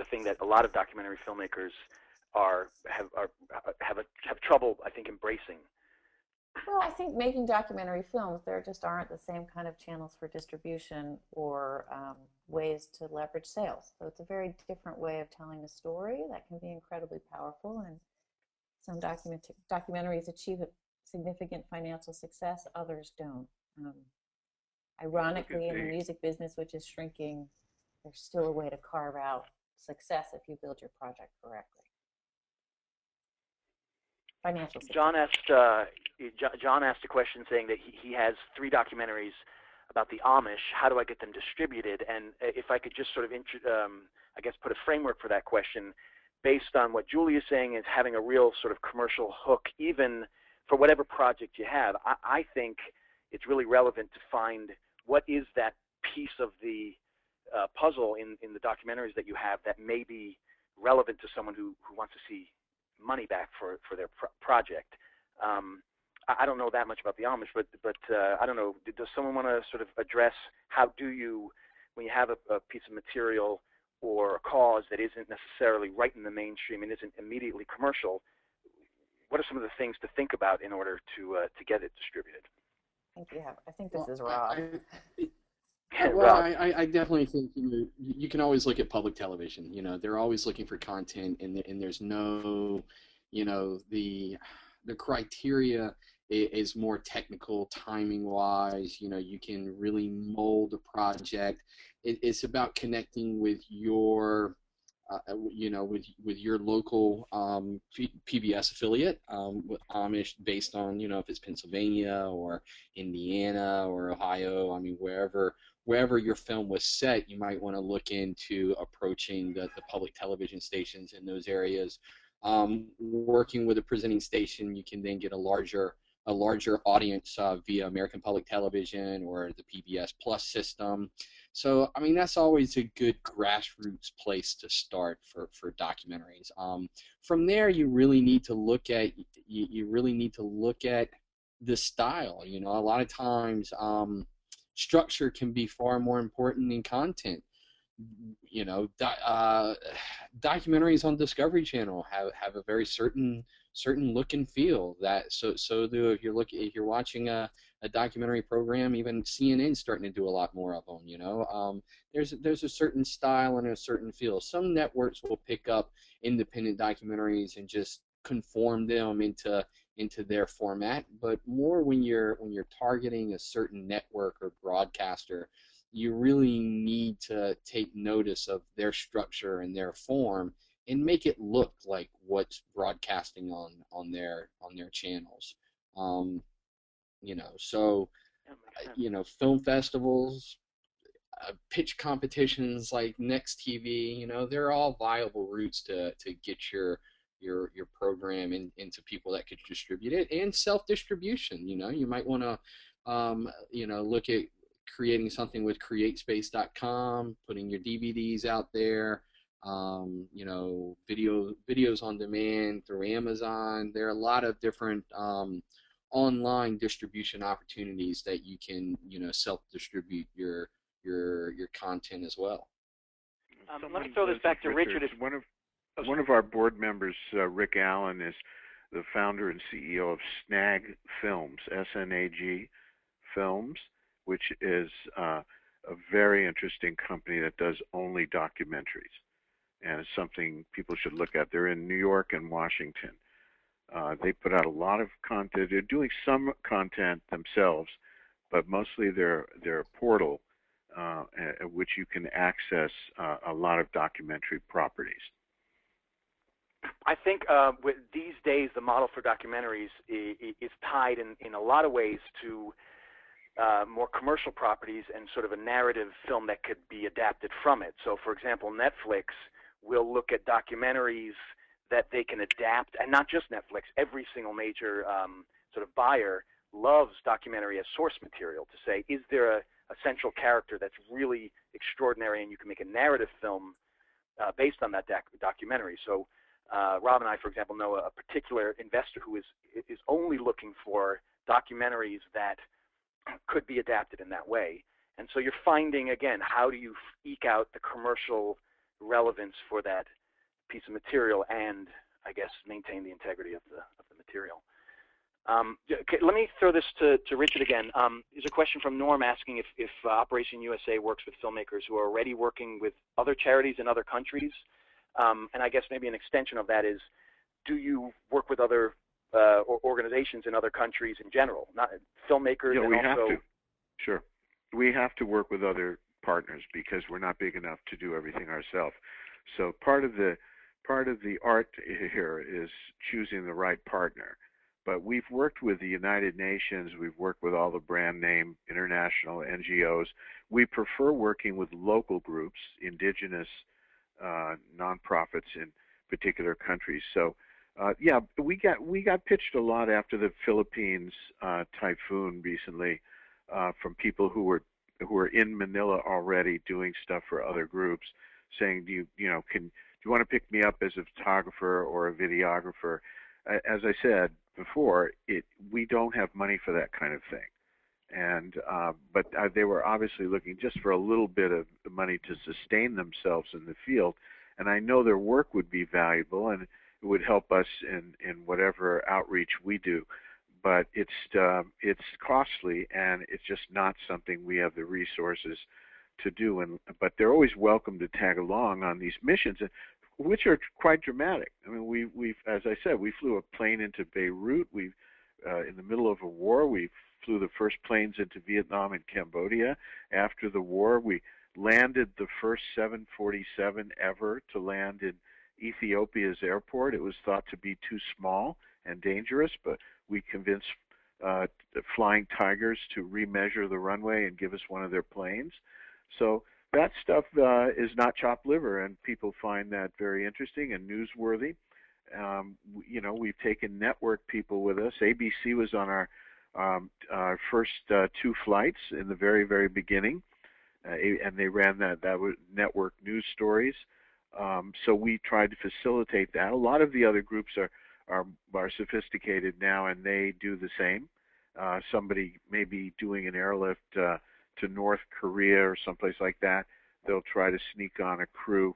thing that a lot of documentary filmmakers have trouble, I think, embracing. Well, I think making documentary films, there just aren't the same kind of channels for distribution or ways to leverage sales. So it's a very different way of telling a story that can be incredibly powerful. And some documentaries achieve a significant financial success, others don't. Ironically, in the music business, which is shrinking, there's still a way to carve out success if you build your project correctly. Financial success. John asked a question saying that he has 3 documentaries about the Amish. How do I get them distributed? And if I could just sort of, I guess, put a framework for that question based on what Julie is saying, is having a real sort of commercial hook, even for whatever project you have. I think it's really relevant to find what is that piece of the puzzle in the documentaries that you have that may be relevant to someone who wants to see money back for their project. I don't know that much about the Amish, but I don't know. Does someone want to sort of address how do you, when you have a piece of material or a cause that isn't necessarily right in the mainstream and isn't immediately commercial, what are some of the things to think about in order to get it distributed? I think this is Rob. I definitely think you can always look at public television. They're always looking for content, and there's no, the criteria is more technical, timing wise. You can really mold a project. It's about connecting with your with your local PBS affiliate, with Amish, based on if it's Pennsylvania or Indiana or Ohio. I mean, wherever your film was set, you might want to look into approaching the public television stations in those areas. Working with a presenting station, you can then get a larger audience via American Public Television or the PBS Plus system. So, I mean, that's always a good grassroots place to start for documentaries. From there, you really need to look at the style. A lot of times, structure can be far more important than content. Documentaries on Discovery Channel have a very certain look and feel. So do if you're watching a documentary program, even CNN's starting to do a lot more of them. There's a certain style and a certain feel. Some networks will pick up independent documentaries and just conform them into their format, but more when you're targeting a certain network or broadcaster, you really need to take notice of their structure and their form and make it look like what's broadcasting on their channels. Film festivals, pitch competitions like NexTV, they're all viable routes to get your program into people that could distribute it, and self-distribution. You might want to look at creating something with createspace.com, putting your DVDs out there, you know, videos on demand through Amazon. There are a lot of different online distribution opportunities that you can, you know, self-distribute your content as well. Let me throw this back to Richard. One of our board members, Rick Allen, is the founder and CEO of Snag Films, S-N-A-G Films, which is a very interesting company that does only documentaries, and it's something people should look at. They're in New York and Washington. They put out a lot of content. They're doing some content themselves, but mostly they're a portal at which you can access a lot of documentary properties. I think with these days, the model for documentaries is tied in a lot of ways to more commercial properties and sort of a narrative film that could be adapted from it. So, for example, Netflix will look at documentaries that they can adapt, and not just Netflix. Every single major sort of buyer loves documentary as source material to say, is there a central character that's really extraordinary and you can make a narrative film based on that documentary. So Rob and I, for example, know a particular investor who is only looking for documentaries that could be adapted in that way. And so you're finding, again, how do you eke out the commercial relevance for that piece of material and, I guess, maintain the integrity of the material. Okay, let me throw this to Richard again. There's a question from Norm asking if Operation USA works with filmmakers who are already working with other charities in other countries. And I guess maybe an extension of that is, do you work with other organizations in other countries in general, not filmmakers? Yeah, and we also... have to. Sure. We have to work with other partners because we're not big enough to do everything ourselves. So part of the art here is choosing the right partner. But we've worked with the United Nations, we've worked with all the brand name international NGOs. We prefer working with local groups, indigenous nonprofits in particular countries. So yeah, we got pitched a lot after the Philippines typhoon recently from people who were in Manila already doing stuff for other groups, saying, do you want to pick me up as a photographer or a videographer? As I said before, we don't have money for that kind of thing, and but they were obviously looking just for a little bit of money to sustain themselves in the field, and I know their work would be valuable and it would help us in whatever outreach we do, but it's costly and it's just not something we have the resources to do. But they're always welcome to tag along on these missions, which are quite dramatic. I mean, we've, as I said, we flew a plane into Beirut. We've, in the middle of a war, we flew the first planes into Vietnam and Cambodia. After the war, we landed the first 747 ever to land in Ethiopia's airport. It was thought to be too small and dangerous, but we convinced the Flying Tigers to remeasure the runway and give us one of their planes. So that stuff is not chopped liver, and people find that very interesting and newsworthy. We've taken network people with us. ABC was on our first 2 flights in the very, very beginning, and they ran that was network news stories. So we tried to facilitate that. A lot of the other groups are sophisticated now, and they do the same. Somebody may be doing an airlift to North Korea or someplace like that. They'll try to sneak on a crew,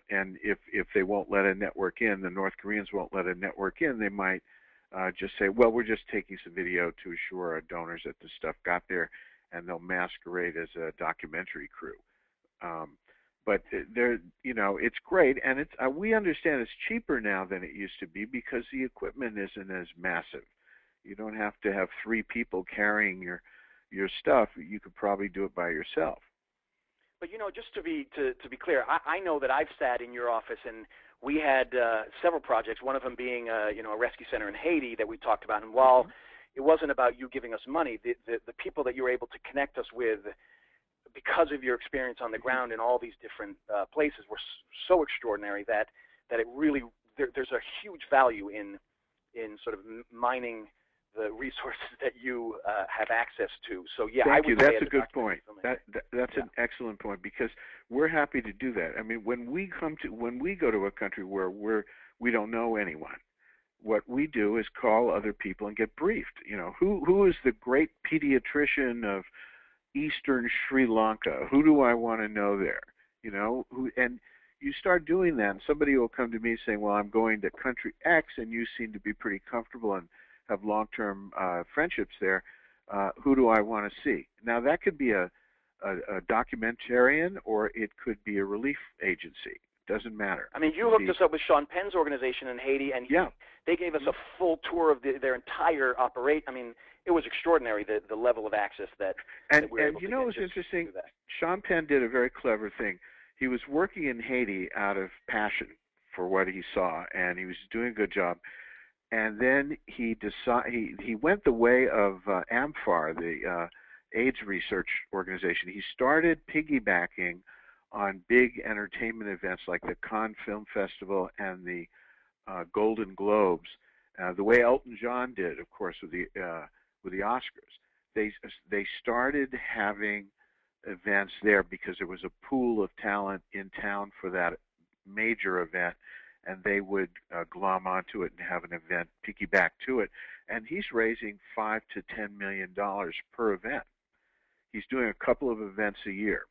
and if they won't let a network in, the North Koreans won't let a network in, they might just say, well, we're just taking some video to assure our donors that the stuff got there, and they'll masquerade as a documentary crew. But it's great, and we understand it's cheaper now than it used to be because the equipment isn't as massive. You don't have to have 3 people carrying your stuff. You could probably do it by yourself. But just to be clear, I know that I've sat in your office and we had several projects. One of them being a rescue center in Haiti that we talked about. And while it wasn't about you giving us money, the people that you were able to connect us with, because of your experience on the ground in all these different places, were so extraordinary that it really there's a huge value in sort of mining the resources that you have access to. So yeah, Thank you. That's a good point. That's an excellent point, because we're happy to do that. I mean, when we go to a country where we don't know anyone, what we do is call other people and get briefed. You know, who is the great pediatrician of Eastern Sri Lanka? Who do I want to know there? You know, and you start doing that, and somebody will come to me saying, well, I'm going to country X, and you seem to be pretty comfortable and have long-term friendships there. Who do I want to see? Now, that could be a documentarian, or it could be a relief agency. Doesn't matter. I mean, you hooked us up with Sean Penn's organization in Haiti, and they gave us a full tour of their entire operation. I mean, it was extraordinary, the level of access that we were able to get. And you know what's interesting? Sean Penn did a very clever thing. He was working in Haiti out of passion for what he saw, and he was doing a good job. And then he went the way of AMFAR, the AIDS research organization. He started piggybacking on big entertainment events like the Cannes Film Festival and the Golden Globes, the way Elton John did, of course, with the Oscars. They started having events there because there was a pool of talent in town for that major event, and they would glom onto it and have an event piggyback to it. And he's raising $5 to $10 million per event. He's doing a couple of events a year.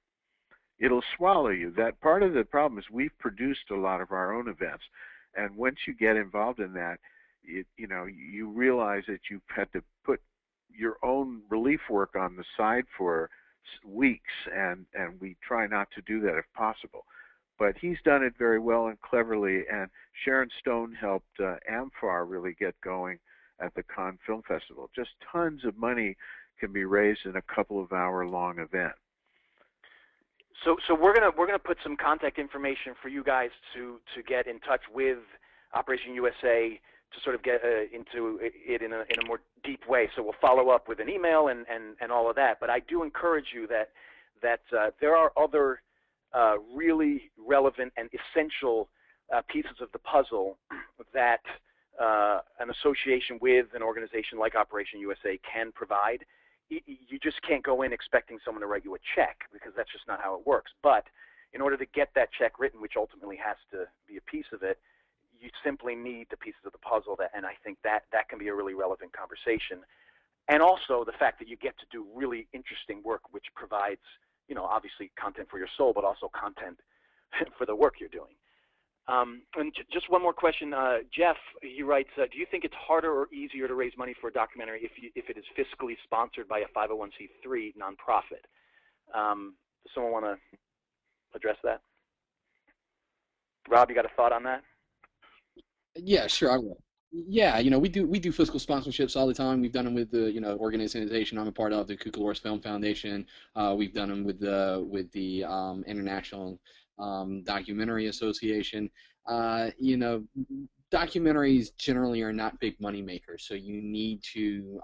It'll swallow you. That part of the problem is we've produced a lot of our own events, and once you get involved in that, you realize that you've had to put your own relief work on the side for weeks, and we try not to do that if possible. But he's done it very well and cleverly, and Sharon Stone helped AMFAR really get going at the Cannes Film Festival. Just tons of money can be raised in a couple of hour-long event. So we're gonna put some contact information for you guys to get in touch with Operation USA to sort of get into it in a more deep way. So we'll follow up with an email and all of that. But I do encourage you that there are other really relevant and essential pieces of the puzzle that an association with an organization like Operation USA can provide. You just can't go in expecting someone to write you a check, because that's just not how it works. But in order to get that check written, which ultimately has to be a piece of it, you simply need the pieces of the puzzle, and I think that can be a really relevant conversation. And also the fact that you get to do really interesting work, which provides, obviously content for your soul, but also content for the work you're doing. And just one more question. Jeff, he writes, do you think it's harder or easier to raise money for a documentary if it is fiscally sponsored by a 501c3 nonprofit? Does someone want to address that? Rob, you got a thought on that? Yeah, sure, I will. Yeah, we do fiscal sponsorships all the time. We've done them with the organization I'm a part of, the Cucalores Film Foundation. We've done them with the International Documentary Association. Documentaries generally are not big money makers, so you need to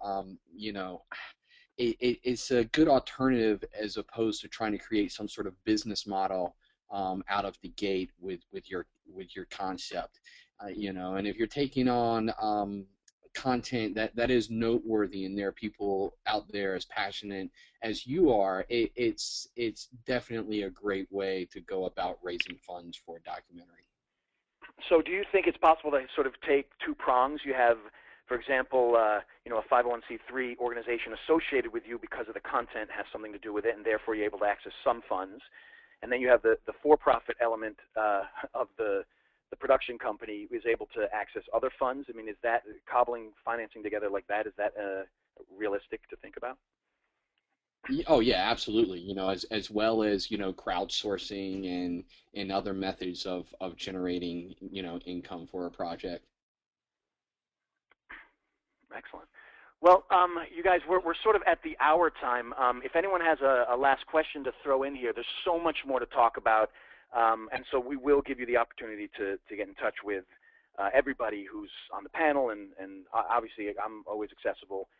it's a good alternative as opposed to trying to create some sort of business model out of the gate with your concept. And if you're taking on content that is noteworthy, and there are people out there as passionate as you are, it's definitely a great way to go about raising funds for a documentary. So do you think it's possible to sort of take two prongs? You have, for example, a 501c3 organization associated with you because of the content has something to do with it, and therefore you're able to access some funds. And then you have the for-profit element of the production company is able to access other funds. I mean, is that cobbling financing together like that? Is that realistic to think about? Oh yeah, absolutely. As well as crowdsourcing and other methods of generating income for a project. Excellent. Well, you guys, we're sort of at the hour time. If anyone has a last question to throw in here, there's so much more to talk about. And so we will give you the opportunity to get in touch with everybody who's on the panel, and obviously I'm always accessible.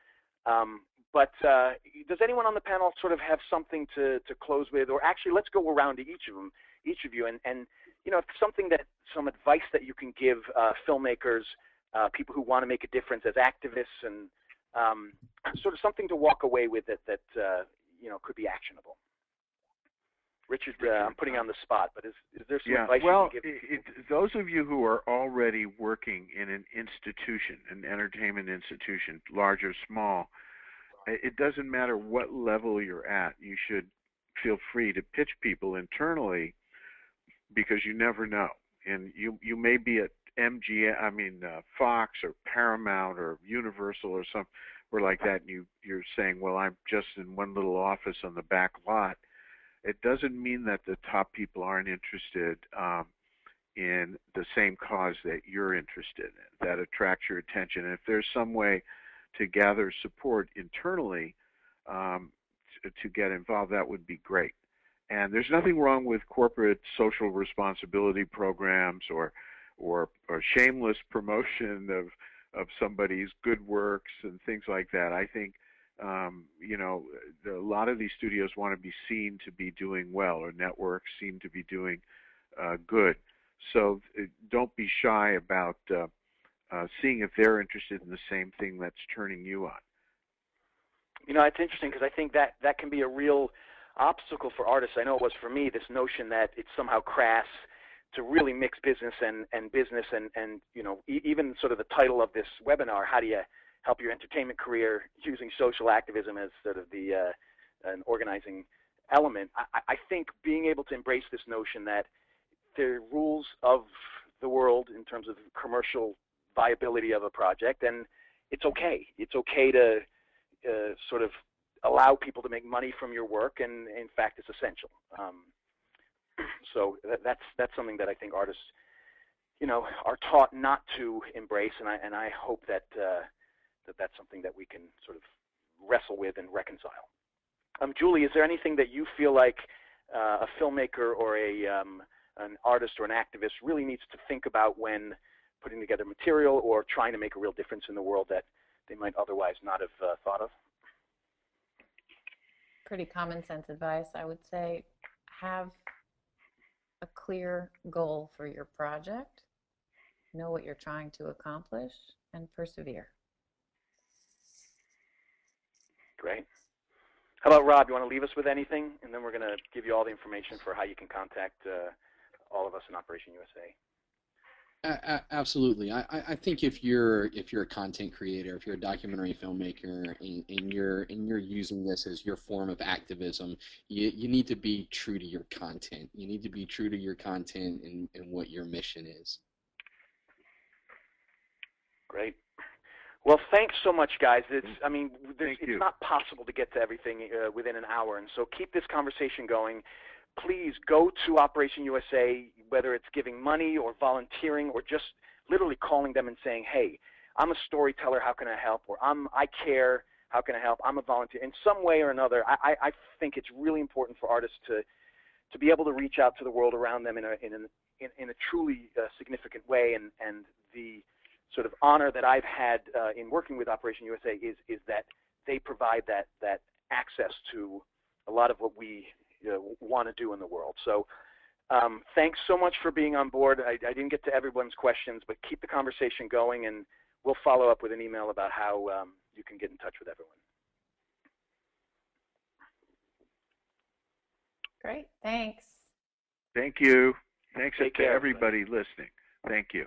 But does anyone on the panel sort of have something to close with? Or actually, let's go around to each of you, and some advice that you can give filmmakers, people who want to make a difference as activists and sort of something to walk away with that you know, could be actionable. Richard, I'm putting you on the spot, but is there some advice you can give? Those of you who are already working in an institution, an entertainment institution, large or small, it doesn't matter what level you're at. You should feel free to pitch people internally, because you never know. And you may be at Fox or Paramount or Universal or somewhere like that, and you're saying, well, I'm just in one little office on the back lot. It doesn't mean that the top people aren't interested in the same cause that you're interested in, that attracts your attention. And if there's some way to gather support internally to get involved, that would be great. And there's nothing wrong with corporate social responsibility programs or shameless promotion of somebody's good works and things like that. I think you know, a lot of these studios want to be seen to be doing well, or networks seem to be doing good. So don't be shy about seeing if they're interested in the same thing that's turning you on. You know, it's interesting, because I think that can be a real obstacle for artists. I know it was for me, this notion that it's somehow crass to really mix business and business, and you know, even sort of the title of this webinar, how do you help your entertainment career using social activism as sort of an organizing element. I think being able to embrace this notion that the rules of the world in terms of commercial viability of a project, and it's okay. It's okay to sort of allow people to make money from your work, and in fact, it's essential. So that's something that I think artists, you know, are taught not to embrace, and I hope that that's something that we can sort of wrestle with and reconcile. Julie, is there anything that you feel like a filmmaker or an artist or an activist really needs to think about when putting together material or trying to make a real difference in the world that they might otherwise not have thought of? Pretty common sense advice, I would say. Have a clear goal for your project, know what you're trying to accomplish, and persevere. Great. How about Rob? You want to leave us with anything? And then we're going to give you all the information for how you can contact all of us in Operation USA. Absolutely. I think if you're a content creator, if you're a documentary filmmaker, and you're using this as your form of activism, you need to be true to your content. You need to be true to your content and what your mission is. Great. Well, thanks so much, guys. It's not possible to get to everything within an hour, and so keep this conversation going. Please go to Operation USA, whether it's giving money or volunteering or just literally calling them and saying, hey, I'm a storyteller, how can I help? Or I care, how can I help? I'm a volunteer. In some way or another, I think it's really important for artists to be able to reach out to the world around them in a truly significant way, and the sort of honor that I've had in working with Operation USA is that they provide that access to a lot of what we want to do in the world. So thanks so much for being on board. I didn't get to everyone's questions, but keep the conversation going, and we'll follow up with an email about how you can get in touch with everyone. Great, thanks. Thank you. Thanks Take to care, everybody listening. Thank you.